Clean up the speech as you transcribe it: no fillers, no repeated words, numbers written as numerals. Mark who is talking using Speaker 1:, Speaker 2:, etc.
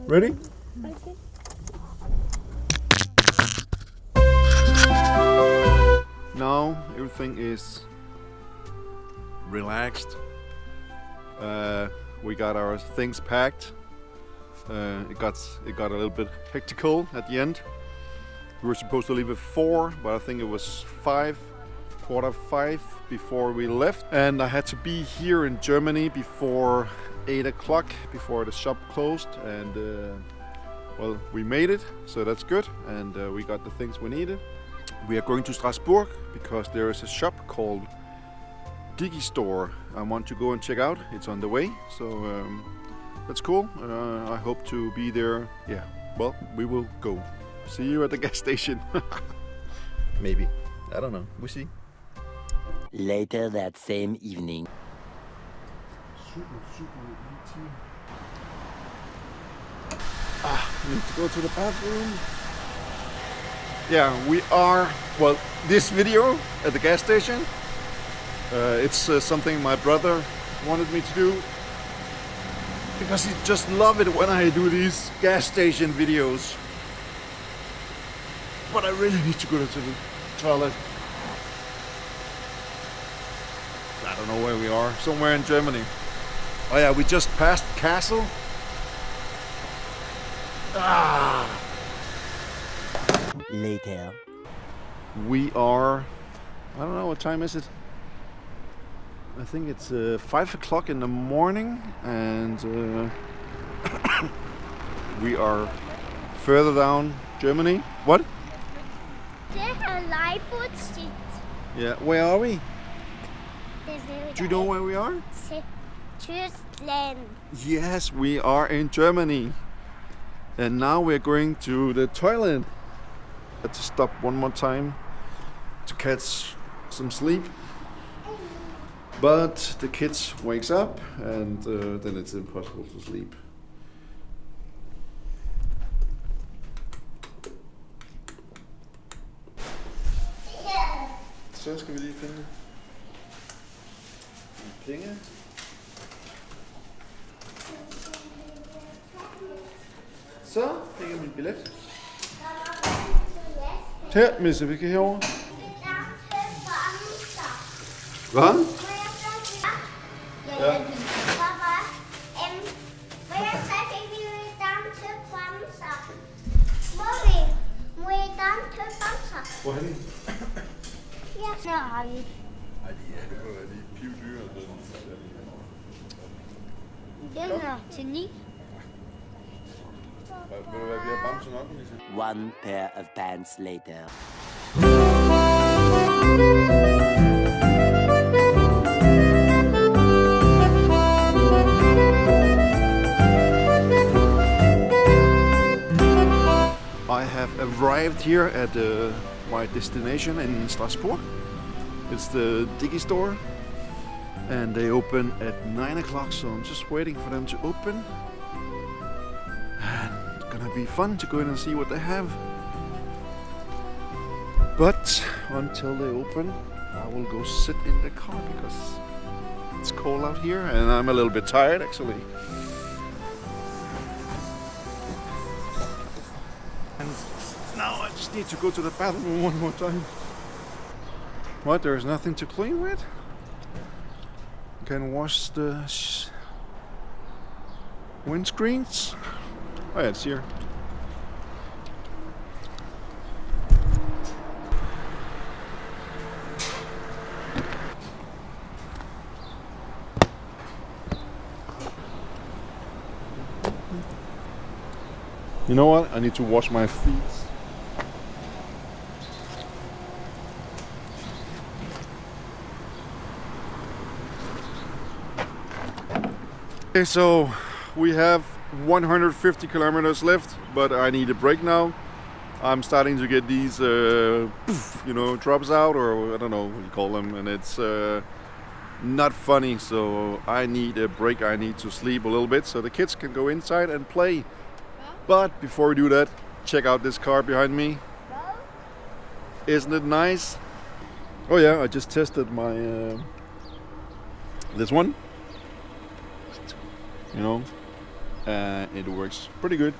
Speaker 1: Ready?
Speaker 2: Okay.
Speaker 1: Now everything is relaxed. We got our things packed. It got a little bit hectical at the end. We were supposed to leave at 4, but I think it was 5:45 before we left. And I had to be here in Germany before 8 o'clock, before the shop closed. And well, we made it, so that's good. And we got the things we needed. We are going to Strasbourg because there is a shop called Digistore I want to go and check out. It's on the way, so that's cool. I hope to be there. Yeah, well, we will go. See you at the gas station. Maybe. I don't know. We'll see.
Speaker 3: Later that same evening.
Speaker 1: Super empty. I need to go to the bathroom. Yeah, we are, well, this video at the gas station. It's something my brother wanted me to do because he just loves it when I do these gas station videos. But I really need to go to the toilet. I don't know where we are, somewhere in Germany. Oh yeah, we just passed Castle.
Speaker 3: Later.
Speaker 1: We are, I don't know, what time is it? I think it's 5 o'clock in the morning, and we are further down Germany. What? Yeah, where are we? Do you know where we are?
Speaker 2: Tyskland.
Speaker 1: Yes, we are in Germany. And now we're going to the toilet. Had to stop one more time to catch some sleep. But the kids wakes up and then it's impossible to sleep. Så skal vi lige finde en penge. Så fik jeg min billet. Her, Misse, vi kan herover. Hvad? Ja. Hvorhen?
Speaker 2: Ja, har vi.
Speaker 1: Ej, det må være de pivdyre.
Speaker 2: Den er til 9.
Speaker 1: Vil du være, vi har bamse nok, Misse?
Speaker 3: One pair of pants later.
Speaker 1: I have arrived here at my destination in Strasbourg. It's the Digistore, and they open at 9 o'clock, so I'm just waiting for them to open. And it's gonna be fun to go in and see what they have. But until they open, I will go sit in the car because it's cold out here and I'm a little bit tired actually. And now I just need to go to the bathroom one more time. What? There's nothing to clean with? You can wash the windscreens. Oh yeah, it's here. You know what? I need to wash my feet. Okay, so we have 150 kilometers left, but I need a break now. I'm starting to get these, drops out, or I don't know what you call them, and it's not funny. So I need a break. I need to sleep a little bit so the kids can go inside and play. But before we do that, check out this car behind me. Isn't it nice? Oh yeah, I just tested my this one. You know, It works pretty good.